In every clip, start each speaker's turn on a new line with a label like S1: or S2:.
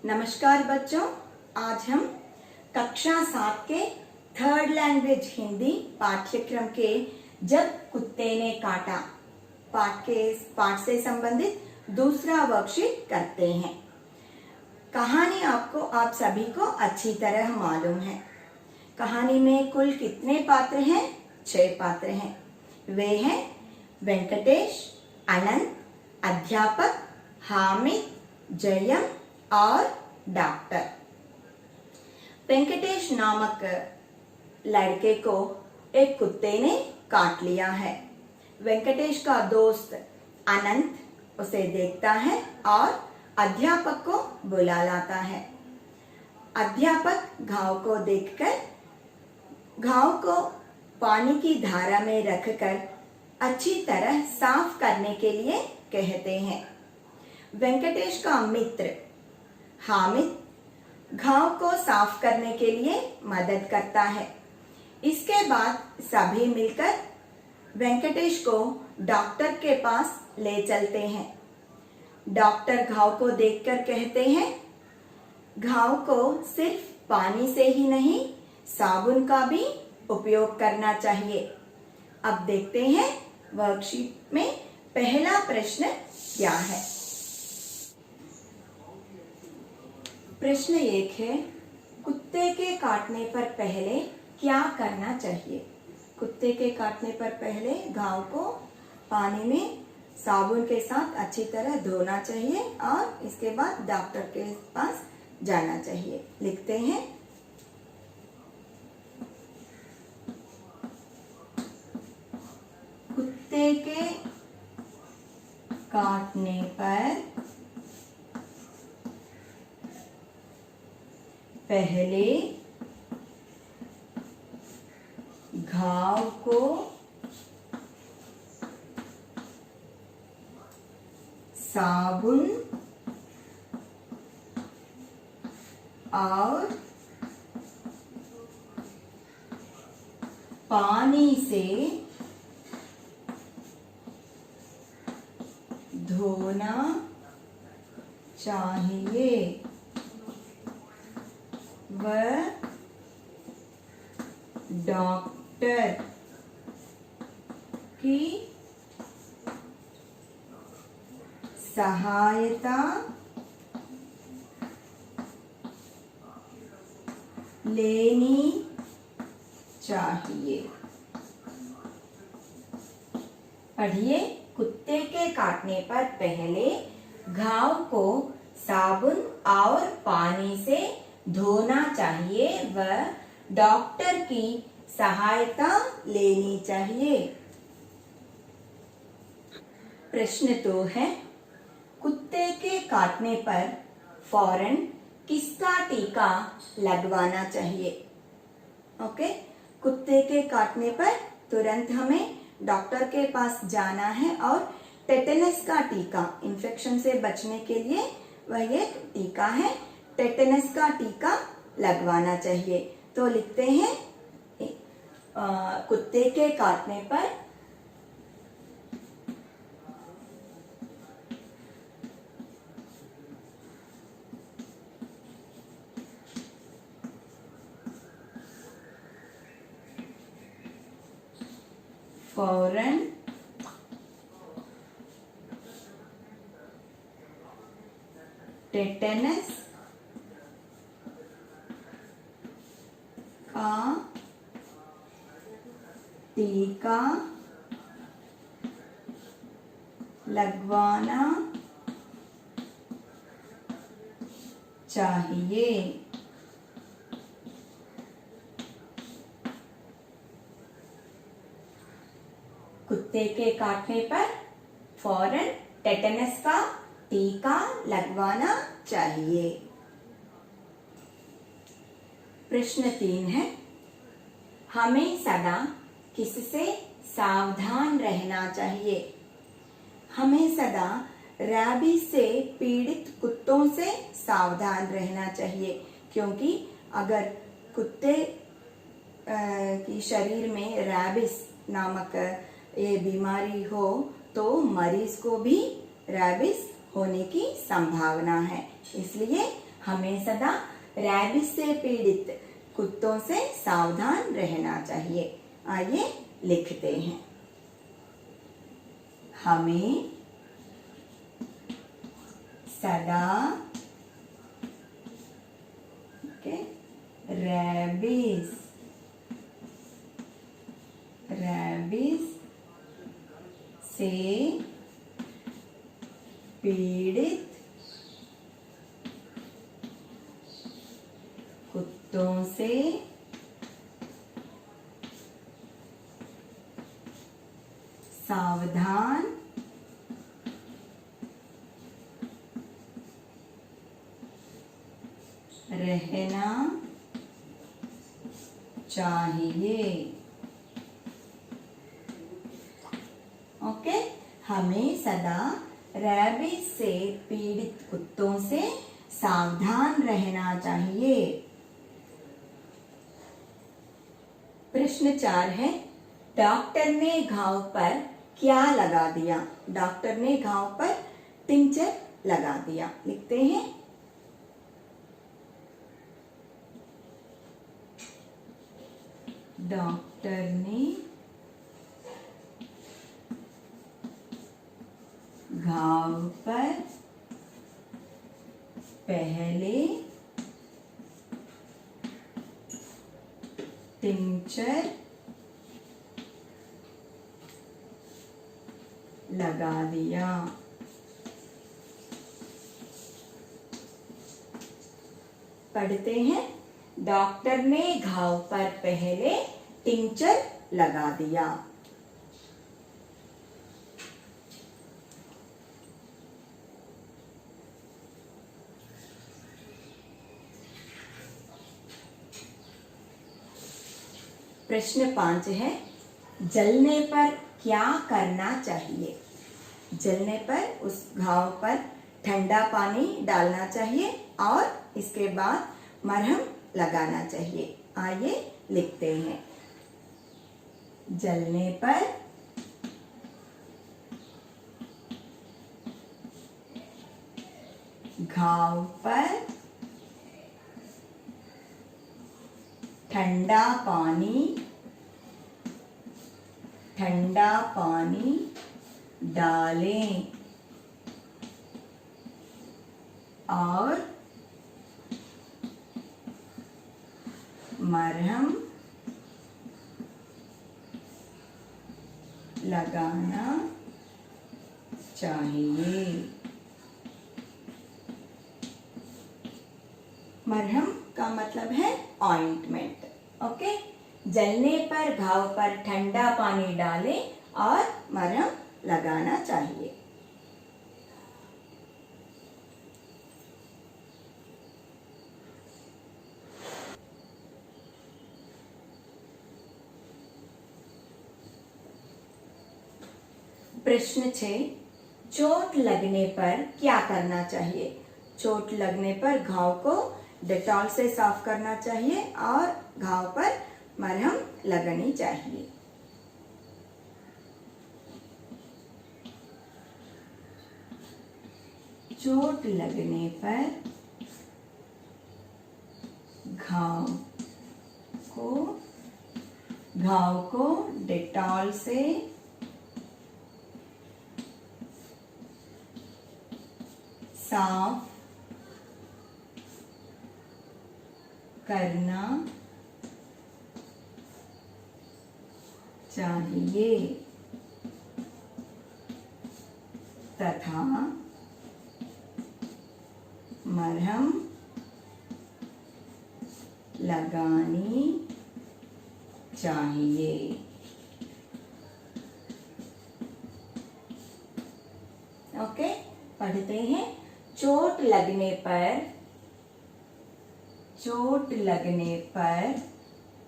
S1: नमस्कार बच्चों, आज हम कक्षा 7 के थर्ड लैंग्वेज हिंदी पाठ्यक्रम के जब कुत्ते ने काटा पाठ से संबंधित दूसरा वर्कशीट करते हैं। कहानी आप सभी को अच्छी तरह मालूम है। कहानी में कुल कितने पात्र हैं? 6 पात्र हैं। वे हैं वेंकटेश, अनंत, अध्यापक, हामिद, जयम और डॉक्टर। वेंकटेश नामक लड़के को एक कुत्ते ने काट लिया है। वेंकटेश का दोस्त अनंत उसे देखता है और अध्यापक को बुला लाता है। अध्यापक घाव को देखकर घाव को पानी की धारा में रखकर अच्छी तरह साफ करने के लिए कहते हैं। वेंकटेश का मित्र हामिद घाव को साफ करने के लिए मदद करता है। इसके बाद सभी मिलकर वेंकटेश को डॉक्टर के पास ले चलते हैं। डॉक्टर घाव को देखकर कहते हैं, घाव को सिर्फ पानी से ही नहीं, साबुन का भी उपयोग करना चाहिए। अब देखते हैं वर्कशीट में पहला प्रश्न क्या है। प्रश्न 1 है, कुत्ते के काटने पर पहले क्या करना चाहिए? कुत्ते के काटने पर पहले घाव को पानी में साबुन के साथ अच्छी तरह धोना चाहिए और इसके बाद डॉक्टर के पास जाना चाहिए। लिखते हैं, कुत्ते के काटने पर पहले घाव को साबुन और पानी से धोना चाहिए व डॉक्टर की सहायता लेनी चाहिए। पढ़िए, कुत्ते के काटने पर पहले घाव को साबुन और पानी से धोना चाहिए व डॉक्टर की सहायता लेनी चाहिए। प्रश्न 2 है, कुत्ते के काटने पर फौरन किसका टीका लगवाना चाहिए? ओके, कुत्ते के काटने पर तुरंत हमें डॉक्टर के पास जाना है और टेटनस का टीका, इन्फेक्शन से बचने के लिए वह एक टीका है, टेटनस का टीका लगवाना चाहिए। तो लिखते हैं, कुत्ते के काटने पर फौरन टेटनस का टीका लगवाना चाहिए। कुत्ते के काटने पर फौरन टेटनस का टीका लगवाना चाहिए। प्रश्न 3 है, हमें सदा किससे सावधान रहना चाहिए? हमें सदा रैबीज से पीड़ित कुत्तों से सावधान रहना चाहिए, क्योंकि अगर कुत्ते की शरीर में रैबीज नामक ये बीमारी हो तो मरीज को भी रैबीज होने की संभावना है। इसलिए हमें सदा रैबिस से पीड़ित कुत्तों से सावधान रहना चाहिए। आइए लिखते हैं। हमें सदा रैबिस से पीड़ित कुत्तों से सावधान रहना चाहिए। ओके, हमें सदा रैबिस से पीड़ित कुत्तों से सावधान रहना चाहिए। प्रश्न 4 है, डॉक्टर ने घाव पर क्या लगा दिया? डॉक्टर ने घाव पर टिंचर लगा दिया। लिखते हैं। डॉक्टर ने घाव पर पहले टिंचर लगा दिया। पढ़ते हैं। डॉक्टर ने घाव पर पहले टिंचर लगा दिया। प्रश्न 5 है, जलने पर क्या करना चाहिए? जलने पर उस घाव पर ठंडा पानी डालना चाहिए और इसके बाद मरहम लगाना चाहिए। आइए लिखते हैं। जलने पर घाव पर ठंडा पानी डालें और मरहम लगाना चाहिए। मरहम का मतलब है ऑइंटमेंट। ओके, जलने पर घाव पर ठंडा पानी डालें और मरहम लगाना चाहिए। प्रश्न 6, चोट लगने पर क्या करना चाहिए? चोट लगने पर घाव को डेटॉल से साफ करना चाहिए और घाव पर मरहम लगानी चाहिए। चोट लगने पर घाव को डेटॉल से साफ करना चाहिए तथा मरहम लगानी चाहिए। ओके, पढ़ते हैं। चोट लगने पर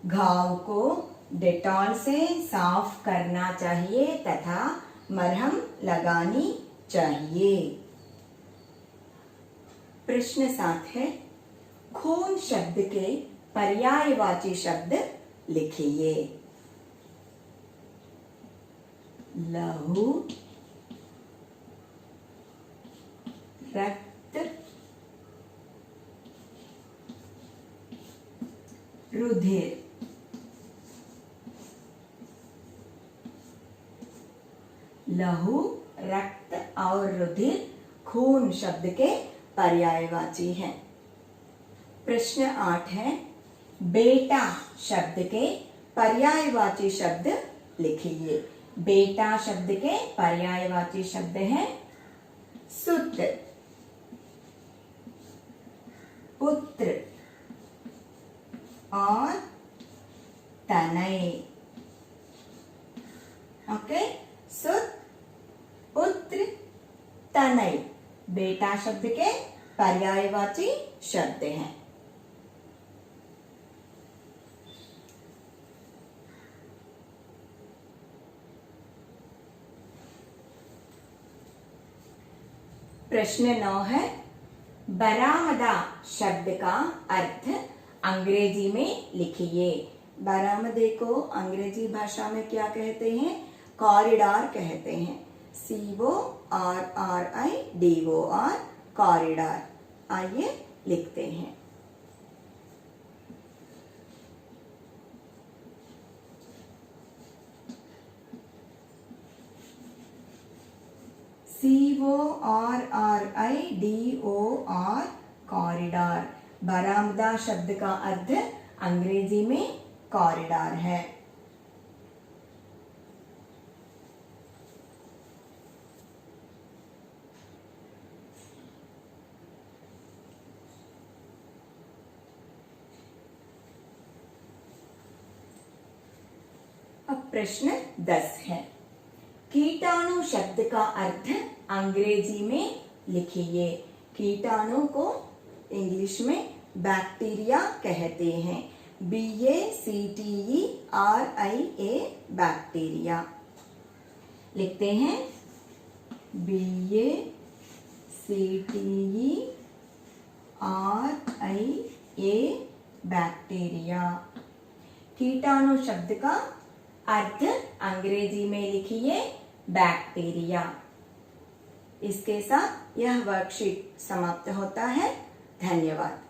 S1: घाव को डेटॉल से साफ करना चाहिए तथा मरहम लगानी चाहिए। प्रश्न 7 है, खून शब्द के पर्यायवाची शब्द लिखिए। लहू, रक्त, रुधिर, लहू रक्त और रुधिर खून शब्द के पर्यायवाची हैं। प्रश्न 8 है, बेटा शब्द के पर्यायवाची शब्द लिखिए। बेटा शब्द के पर्यायवाची शब्द हैं सुत, पुत्र और तनय। ओके, सुत, पुत्र, तनय बेटा शब्द के पर्यायवाची शब्द हैं। प्रश्न 9 है, बरामदा शब्द का अर्थ अंग्रेजी में लिखिए। बरामदे को अंग्रेजी भाषा में क्या कहते हैं? कॉरिडोर कहते हैं। CORRIDOR, corridor. आइए लिखते हैं। CORRIDOR, corridor. बरामदा शब्द का अर्थ अंग्रेजी में कॉरिडोर है। अब प्रश्न 10 है, कीटाणु शब्द का अर्थ अंग्रेजी में लिखिए। कीटाणु को इंग्लिश में बैक्टीरिया कहते हैं। BACTERIA, bacteria. लिखते हैं BACTERIA, बैक्टीरिया। कीटाणु शब्द का अर्थ अंग्रेजी में लिखिए बैक्टीरिया। इसके साथ यह वर्कशीट समाप्त होता है। धन्यवाद।